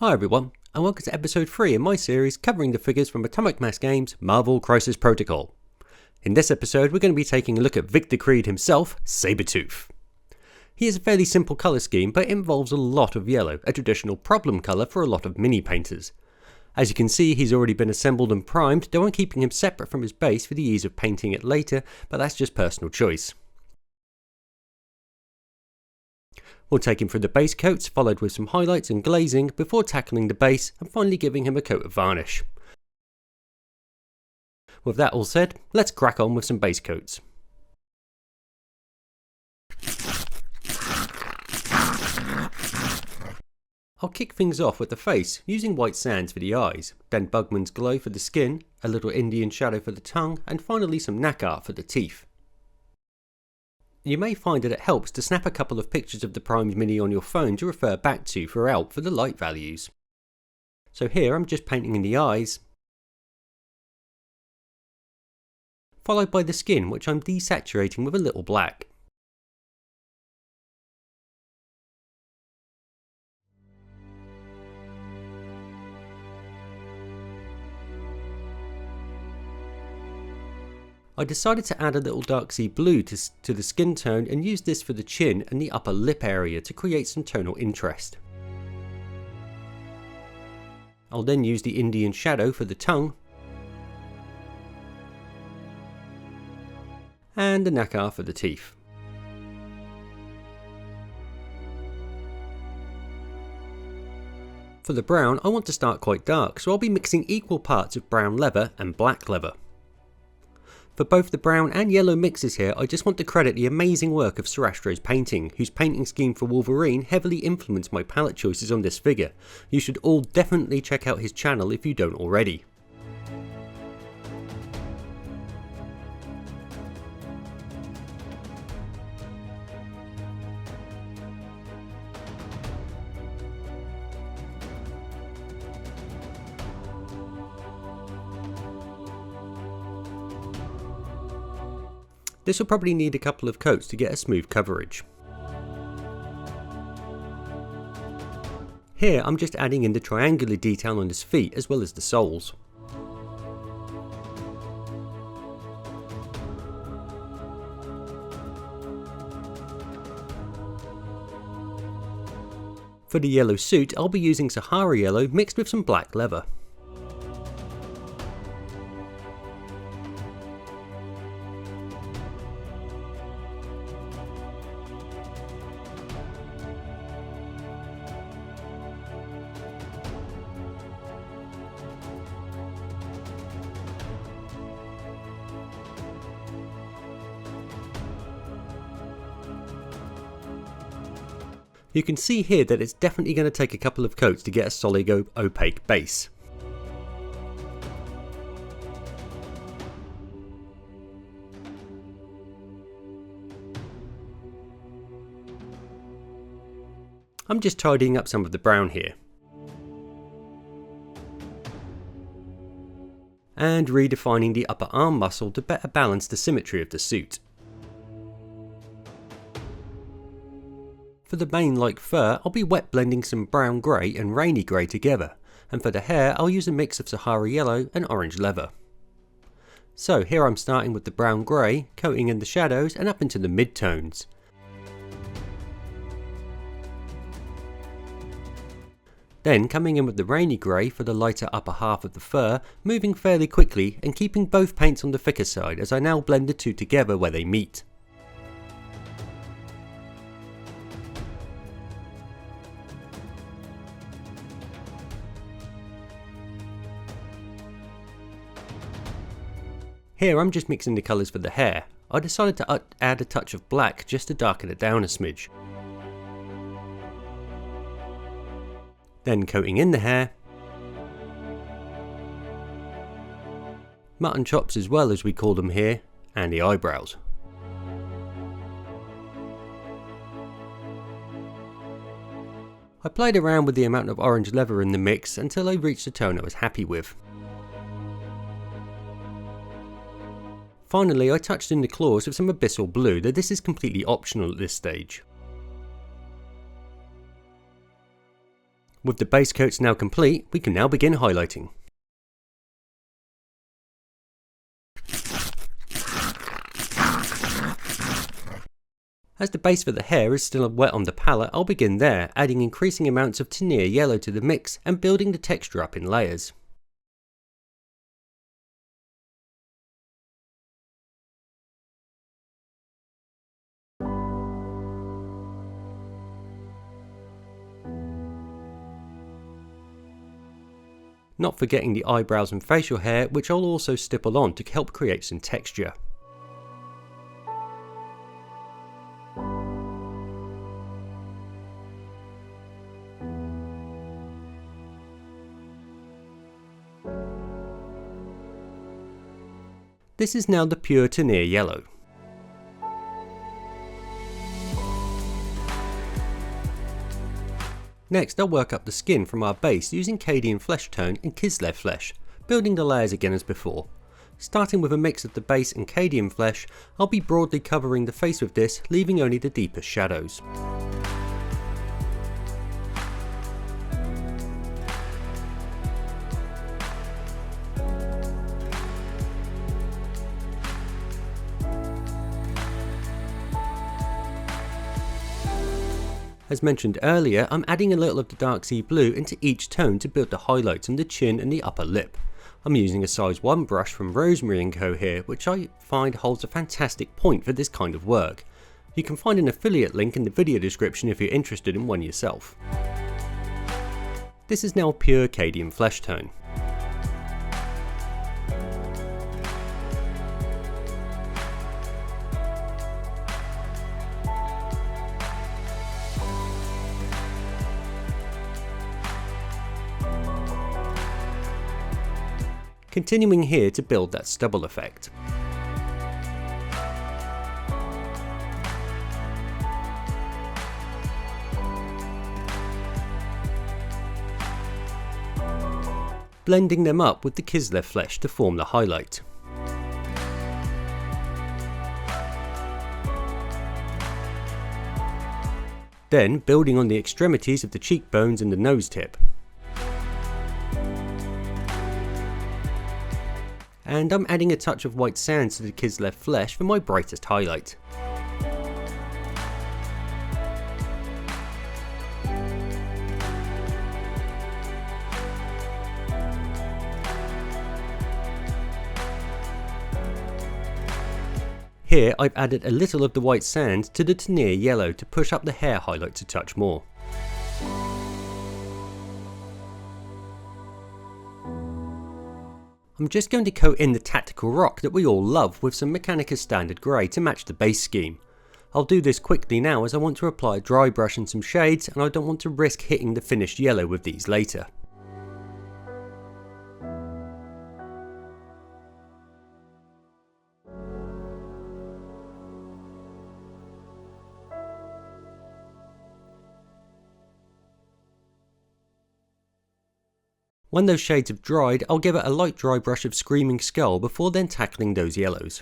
Hi everyone, and welcome to episode 3 in my series covering the figures from Atomic Mass Games' Marvel Crisis Protocol. In this episode we're going to be taking a look at Victor Creed himself, Sabretooth. He is a fairly simple colour scheme, but it involves a lot of yellow, a traditional problem colour for a lot of mini painters. As you can see, he's already been assembled and primed, though I'm keeping him separate from his base for the ease of painting it later, but that's just personal choice. We'll take him through the base coats, followed with some highlights and glazing before tackling the base and finally giving him a coat of varnish. With that all said, let's crack on with some base coats. I'll kick things off with the face, using white sands for the eyes, then Bugmans Glow for the skin, a little Indian shadow for the tongue, and finally some Nacar for the teeth. You may find that it helps to snap a couple of pictures of the primed mini on your phone to refer back to throughout for the light values. So here I'm just painting in the eyes, followed by the skin, which I'm desaturating with a little black. I decided to add a little dark sea blue to the skin tone and use this for the chin and the upper lip area to create some tonal interest. I'll then use the Indian shadow for the tongue and the Nacar for the teeth. For the brown, I want to start quite dark, so I'll be mixing equal parts of brown leather and black leather. For both the brown and yellow mixes here, I just want to credit the amazing work of Sarastro's painting, whose painting scheme for Wolverine heavily influenced my palette choices on this figure. You should all definitely check out his channel if you don't already. This will probably need a couple of coats to get a smooth coverage. Here I'm just adding in the triangular detail on his feet as well as the soles. For the yellow suit, I'll be using Sahara Yellow mixed with some black leather. You can see here that it's definitely going to take a couple of coats to get a solid opaque base. I'm just tidying up some of the brown here. And redefining the upper arm muscle to better balance the symmetry of the suit. For the bane-like fur, I'll be wet blending some brown grey and rainy grey together, and for the hair I'll use a mix of Sahara Yellow and orange leather. So here I'm starting with the brown grey, coating in the shadows and up into the mid-tones. Then coming in with the rainy grey for the lighter upper half of the fur, moving fairly quickly and keeping both paints on the thicker side as I now blend the two together where they meet. Here I'm just mixing the colours for the hair. I decided to add a touch of black just to darken it down a smidge. Then coating in the hair, mutton chops as well as we call them here, and the eyebrows. I played around with the amount of orange leather in the mix until I reached a tone I was happy with. Finally, I touched in the claws with some Abyssal Blue, though this is completely optional at this stage. With the base coats now complete, we can now begin highlighting. As the base for the hair is still wet on the palette, I'll begin there, adding increasing amounts of Sahara Yellow to the mix and building the texture up in layers. Not forgetting the eyebrows and facial hair, which I'll also stipple on to help create some texture. This is now the pure Sahara Yellow. Next, I'll work up the skin from our base using Cadian Flesh Tone and Kislev Flesh, building the layers again as before. Starting with a mix of the base and Cadian Flesh, I'll be broadly covering the face with this, leaving only the deepest shadows. As mentioned earlier, I'm adding a little of the dark sea blue into each tone to build the highlights on the chin and the upper lip. I'm using a size 1 brush from Rosemary & Co here, which I find holds a fantastic point for this kind of work. You can find an affiliate link in the video description if you're interested in one yourself. This is now pure Cadian Flesh Tone. Continuing here to build that stubble effect. Blending them up with the Kislev Flesh to form the highlight. Then building on the extremities of the cheekbones and the nose tip. And I'm adding a touch of white sand to the Kislev Flesh for my brightest highlight. Here I've added a little of the white sand to the Sahara Yellow to push up the hair highlights a touch more. I'm just going to coat in the tactical rock that we all love with some Mechanicus Standard Grey to match the base scheme. I'll do this quickly now as I want to apply a dry brush and some shades, and I don't want to risk hitting the finished yellow with these later. When those shades have dried, I'll give it a light dry brush of Screaming Skull before then tackling those yellows.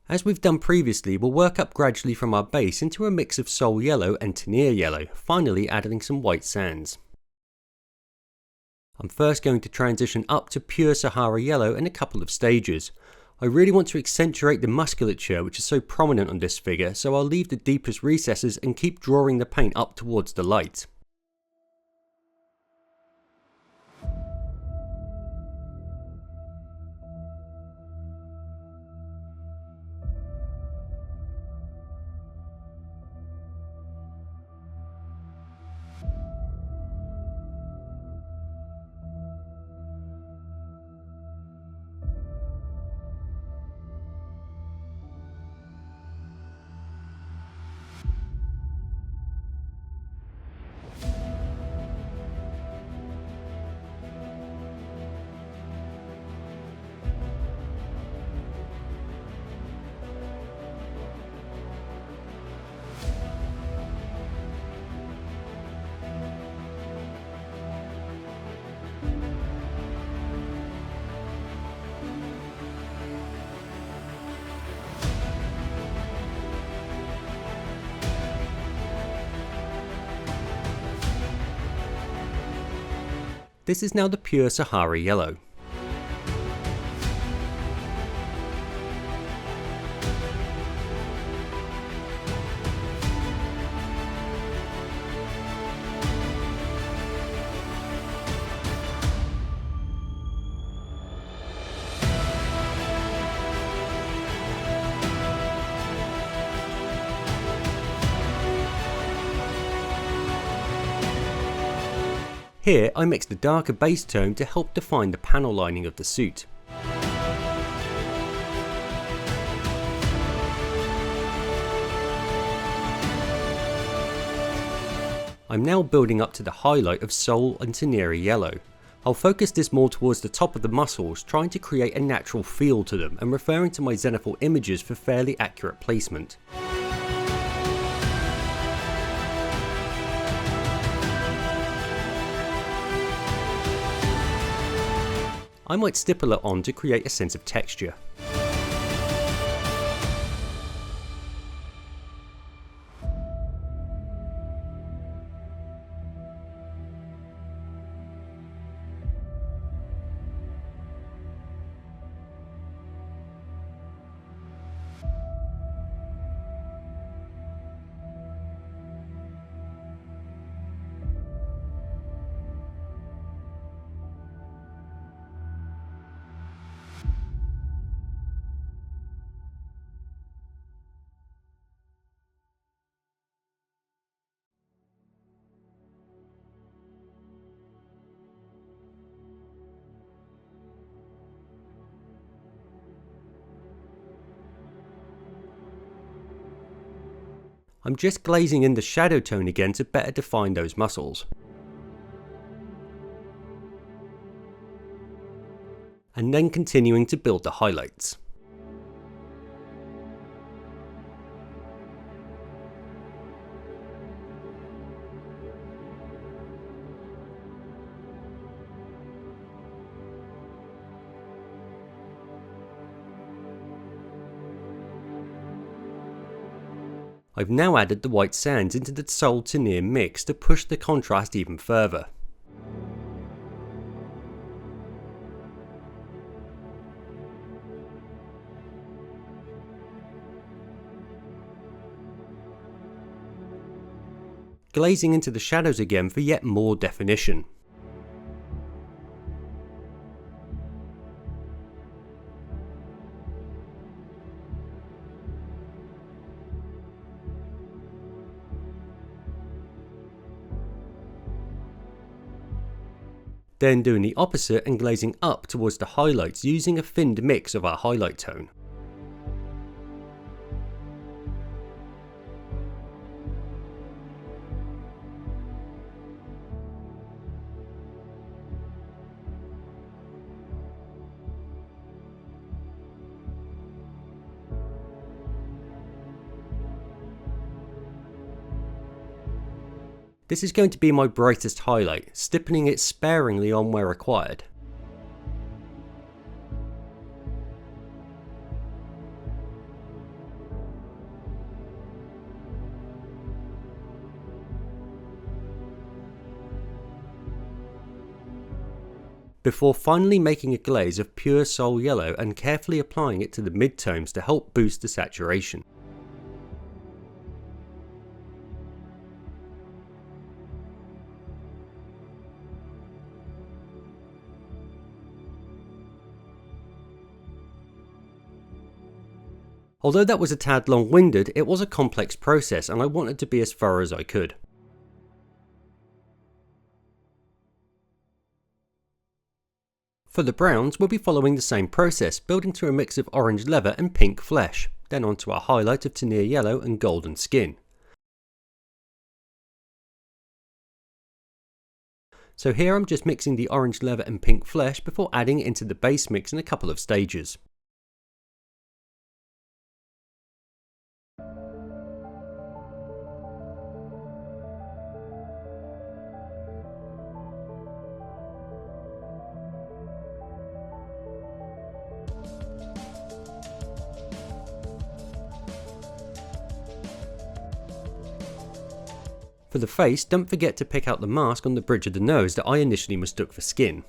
As we've done previously, we'll work up gradually from our base into a mix of Soul Yellow and Sahara Yellow, finally adding some white sands. I'm first going to transition up to pure Sahara Yellow in a couple of stages. I really want to accentuate the musculature which is so prominent on this figure, so I'll leave the deepest recesses and keep drawing the paint up towards the light. This is now the pure Sahara Yellow. Here I mixed a darker base tone to help define the panel lining of the suit. I'm now building up to the highlight of Soul and Sahara Yellow. I'll focus this more towards the top of the muscles, trying to create a natural feel to them and referring to my zenithal images for fairly accurate placement. I might stipple it on to create a sense of texture. I'm just glazing in the shadow tone again to better define those muscles. And then continuing to build the highlights. I've now added the white sands into the Soul to Near mix to push the contrast even further. Glazing into the shadows again for yet more definition. Then doing the opposite and glazing up towards the highlights using a thinned mix of our highlight tone. This is going to be my brightest highlight, stippling it sparingly on where required. Before finally making a glaze of pure Soul Yellow and carefully applying it to the mid-tones to help boost the saturation. Although that was a tad long-winded, it was a complex process and I wanted to be as thorough as I could. For the browns, we'll be following the same process, building through a mix of orange leather and pink flesh, then onto our highlight of Sahara Yellow and golden skin. So here I'm just mixing the orange leather and pink flesh before adding it into the base mix in a couple of stages. For the face, don't forget to pick out the mask on the bridge of the nose that I initially mistook for skin.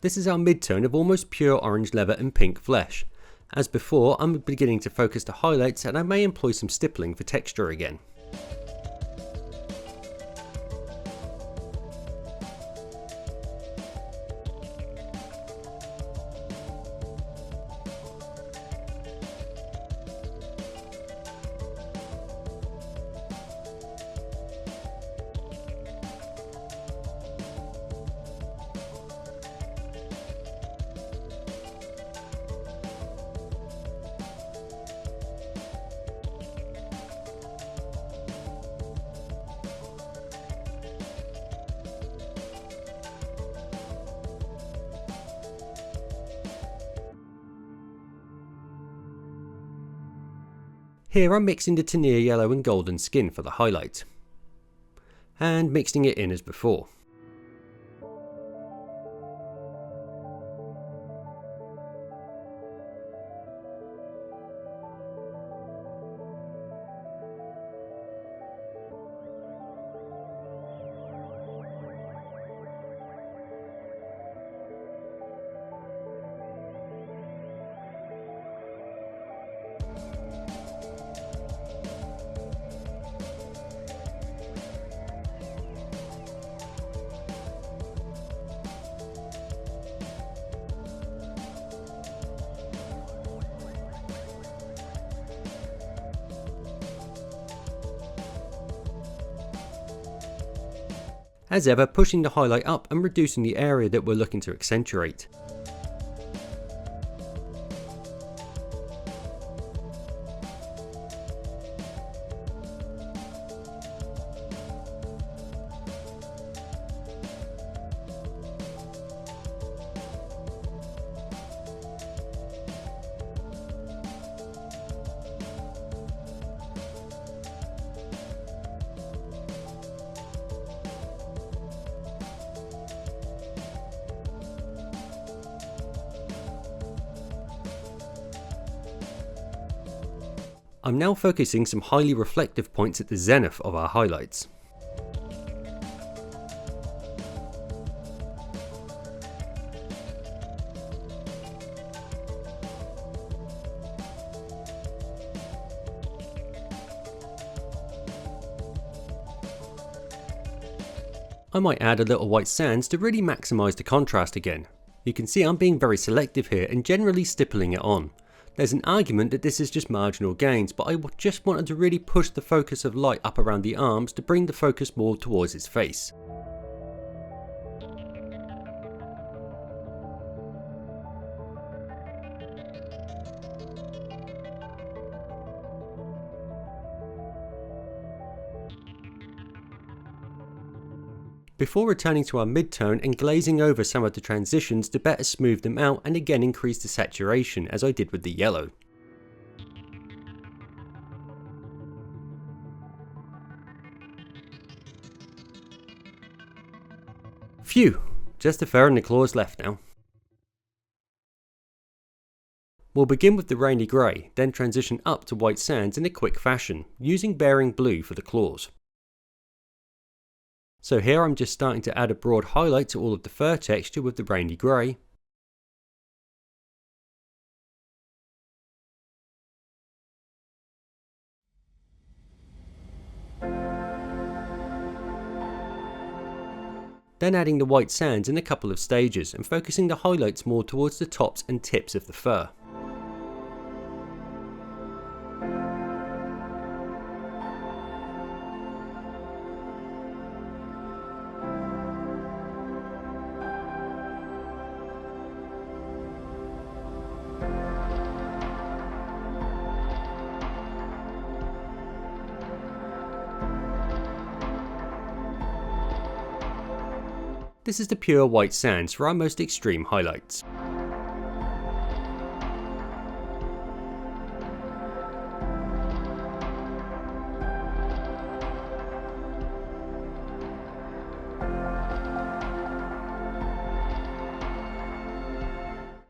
This is our mid-tone of almost pure orange leather and pink flesh. As before, I'm beginning to focus the highlights and I may employ some stippling for texture again. Here I'm mixing the Sahara Yellow and golden skin for the highlight, and mixing it in as before. As ever, pushing the highlight up and reducing the area that we're looking to accentuate. I'm now focusing some highly reflective points at the zenith of our highlights. I might add a little white sands to really maximise the contrast again. You can see I'm being very selective here and generally stippling it on. There's an argument that this is just marginal gains, but I just wanted to really push the focus of light up around the arms to bring the focus more towards his face. Before returning to our mid-tone and glazing over some of the transitions to better smooth them out and again increase the saturation as I did with the yellow. Phew, just the fur and the claws left now. We'll begin with the rainy grey, then transition up to white sands in a quick fashion, using bearing blue for the claws. So here I'm just starting to add a broad highlight to all of the fur texture with the rainy grey. Then adding the white sands in a couple of stages and focusing the highlights more towards the tops and tips of the fur. This is the pure white sands for our most extreme highlights.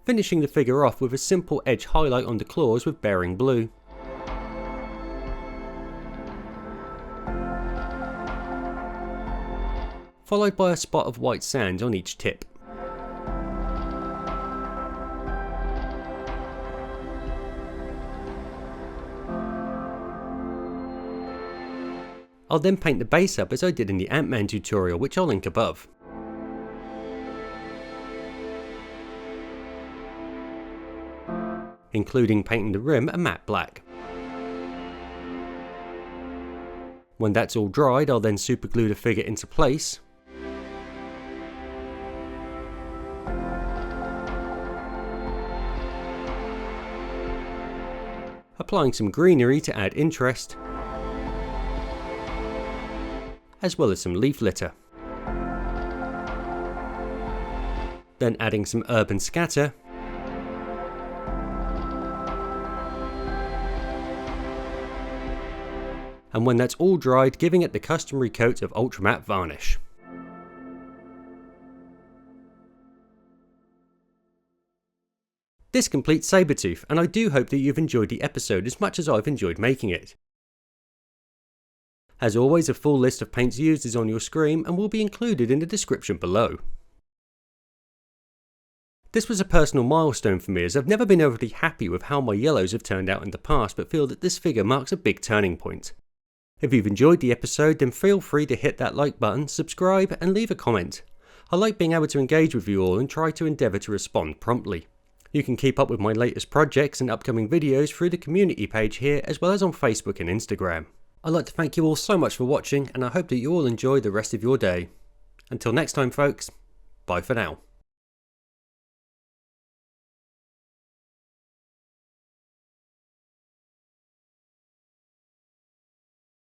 Finishing the figure off with a simple edge highlight on the claws with bearing blue. Followed by a spot of white sand on each tip. I'll then paint the base up as I did in the Antman tutorial, which I'll link above. Including painting the rim a matte black. When that's all dried, I'll then superglue the figure into place. Applying some greenery to add interest, as well as some leaf litter. Then adding some urban scatter, and when that's all dried, giving it the customary coat of ultra matte varnish. This completes Sabretooth, and I do hope that you've enjoyed the episode as much as I've enjoyed making it. As always, a full list of paints used is on your screen and will be included in the description below. This was a personal milestone for me, as I've never been overly happy with how my yellows have turned out in the past, but feel that this figure marks a big turning point. If you've enjoyed the episode, then feel free to hit that like button, subscribe and leave a comment. I like being able to engage with you all and try to endeavour to respond promptly. You can keep up with my latest projects and upcoming videos through the community page here, as well as on Facebook and Instagram. I'd like to thank you all so much for watching, and I hope that you all enjoy the rest of your day. Until next time folks, bye for now.